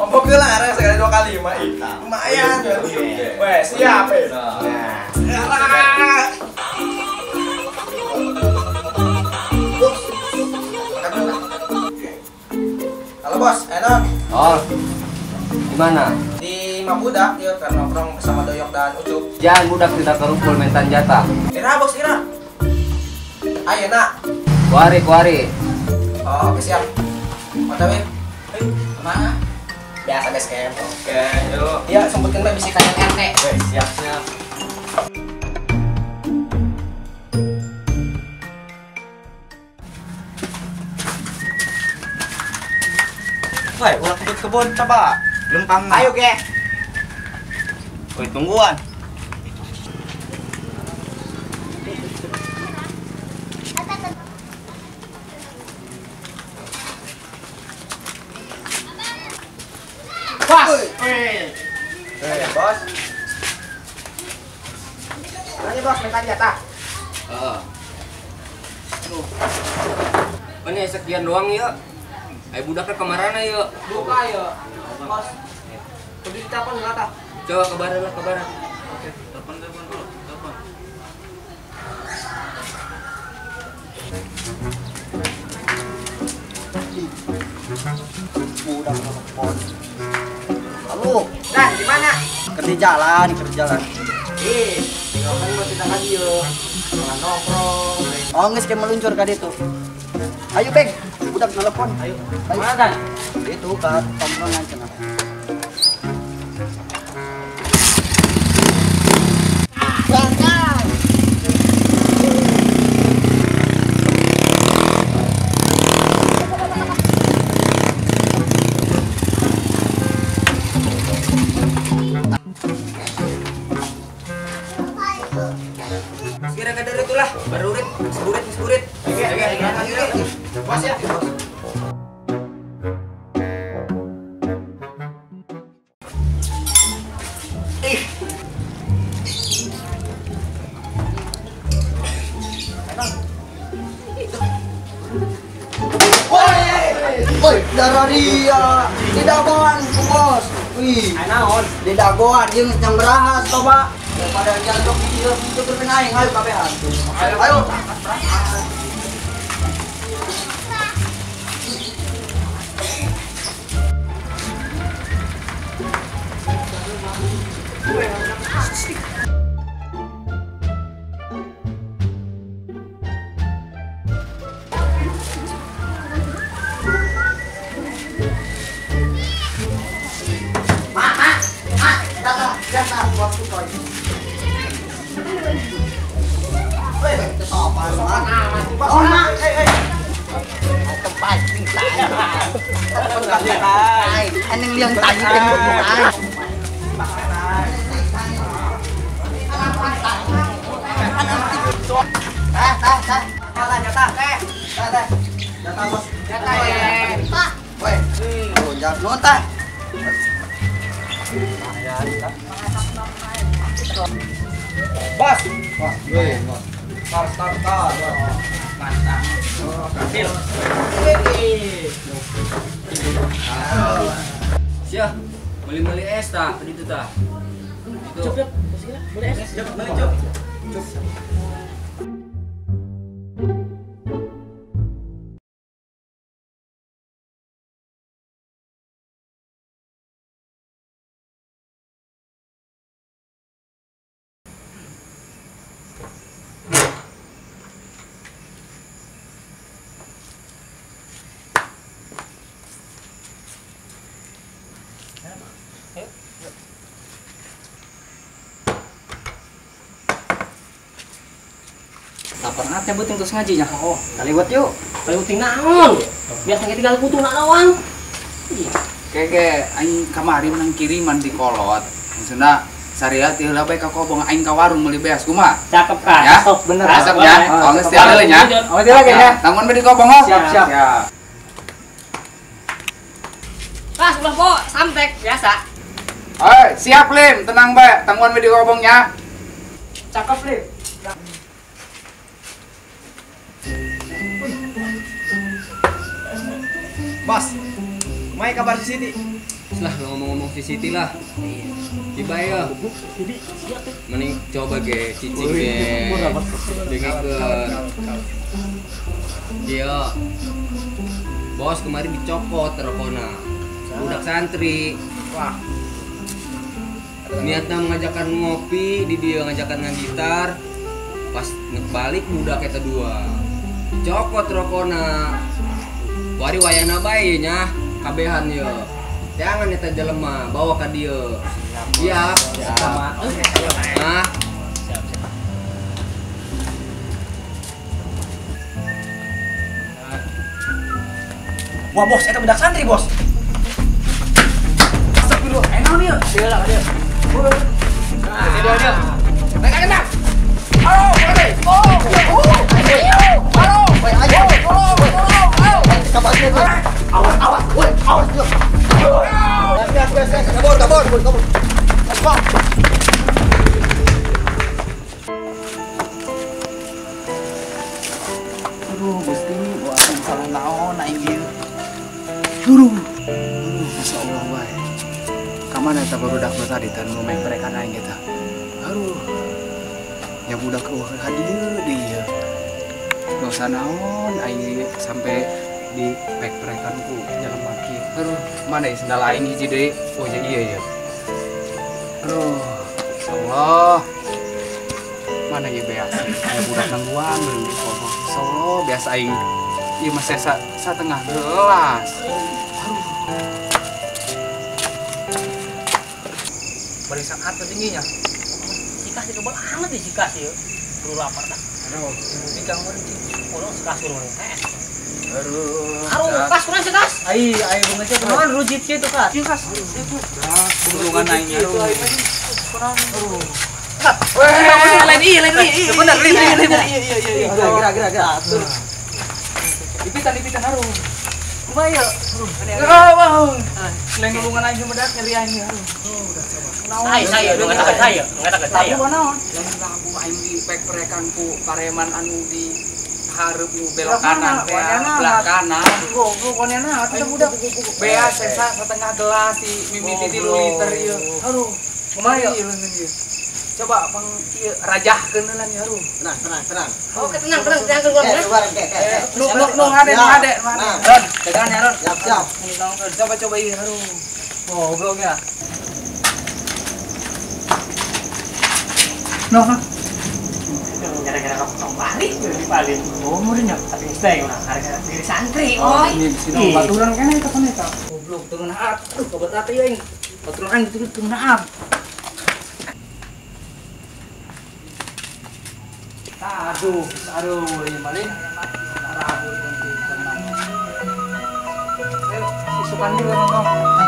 Ompok larang sekali 2 kali, Mak. Lumayan. Weh, siap. Halo bos, enak. Oh, gimana? Di Mabudak, yuk nongkrong bersama Doyok dan Ucup. Jangan budak tidak kerumpul mentan jatah. Ira bos, Ira. Ayo nak. Kuari. Oh, oke siap. OTW. Kemana? Biasa base camp. Oke, yuk. Iya, sempetin mbak bisikannya RT. Weh, siap. Woi, ulah kebun coba. Lempang. Ayo, Ge. Woi, tungguan. Pas. Bos. Ayo bos, minta jatah. Ini sekian doang ya. Ayo budaknya kemana ya? Buka yuk. Bos. Pergi telepon enggak tah? Coba kabaran. Oke, telepon dulu. Telepon. Udah telepon. Halo. Nah, di mana? Kerja jalan. Tinggal kan buat kita lagi yuk. Malah nongkrong. Oh, geus ke meluncur ka ditu. Ayo, Beng. Budak telepon. Ayo. Mana kan? Itu ka tongkrongan cenah. Kira kadar itulah, berurit, seburit. Bos ya. Woi, darah dia. Di dagoan, Bos. Wih, Naon? di dagoan jeung jam berahas coba. Daripada jatuh video itu berpenaing ayo kabehan. Ayo. Datang, bosku coy. Weh, itu apa? Oh, Mak. Tempat pintai. Aneng liang tadi kan bukan. Jatah, bos. Jatah. Weh, jangan nonton. Bos. Weh, Start. Mantap. Ambil. Siap. Beli es tak? Tadi itu tak? Cup. Boleh es? Cup. Lapar nanti buting terus ngajinya. Oh, Kaliwat yuk. kalau ting naon? Biasa tinggal kutu nak nawang. Kege aing kamari menang kiriman di kolot. Maksudna syariat ieu lah bae ka kobong aing ka warung meuli beas kumaha? Cakep kan? Ya? Sok bener. Asap ya. Oh geus tiap deuleu nya. Oh, dia lagi ya. Tanggon be di kobong oh. Siap. Pas ulah po, samtek biasa. Oi, siap Lim, tenang bae. Tanggon be di kobongnya. Cakep, Lip. Bos, kemana kabar si Siti? Lah ngomong-ngomong si Siti lah. Coba ya. Mending coba ge cicing ge. Dengekeun. Dia bos kemarin dicopot telepona. Budak santri. Wah, Niatnya mengajakan ngopi, di dia ngajakan ngagitar. Pas balik budak eta dua. Copot rokona. Wari wayana bae nya kabehan ye. Jangan eta jelema bawa ka dieu. Siap. sama. Nah, Wah bos, eta budak santri bos. Astagfirullah, enak nih. Dia lah dia. Dia. Mereka kena. Halo, boleh. Halo, baik aja. Kabar dia. Awas, woi, awas dia. Kabur. Let's go. Aduh, Gusti, buatan salah naon aing ieu. Aduh, Masya Allah bae. Kamana eta barudak tadi tan nu main prekan aing eta. Aduh. Ya budak hadieu dia. Dosa naon aing sampai di prekan ku jalan maki. Aduh, mana ya sendal aing hiji deui. Oh ya iya ya. Aduh, Masya Allah. Mana ya beas? Aya budak nangguan beureum di kono. Masya Allah, biasa aing ieu mah satengah gelas. Barisan harta tingginya. Sikas di kebal hangat di sikas ya. Perlu lapar dah. Aduh, ini kang merenci. Orang sikas urang teh. Aduh. Haru kas kurang sikas. Ai bunga teh kunaon rujit kieu tuh, Kak? Sieu kas. Bulungan aing aduh. Lain iya. Bener, iya. Gerak. Ipitan haru. Kumaha ya? Lain bulungan aing medak nyeri aing haru. Saya ngatakan saya. Tapi kunaon? Lain lagu aing di pek-perekan ku pareman anu di hareup nu belok kanan teh belah kanan. Goblok konena atuh budak. Bea sesa setengah gelas di mimiti 3 liter ieu. Aduh, kumaha ya? Coba pang ieu rajahkeun heula nya haru. Tenang. Oke, tenang keluar ya. Nu ngade. Don, dagangan ya Don. Siap. Coba ieu haru. Goblok ya. Gara-gara kamu balik di paling. Oh, mudahnya tapi stay orang gara-gara diri santri. Oh, Ini sini baturan kene eta kan eta. Goblok teu naat. Sobat ate aing. Baturan itu teu naat. Aduh, ini malin. Ayo, si Supandi nongkrong.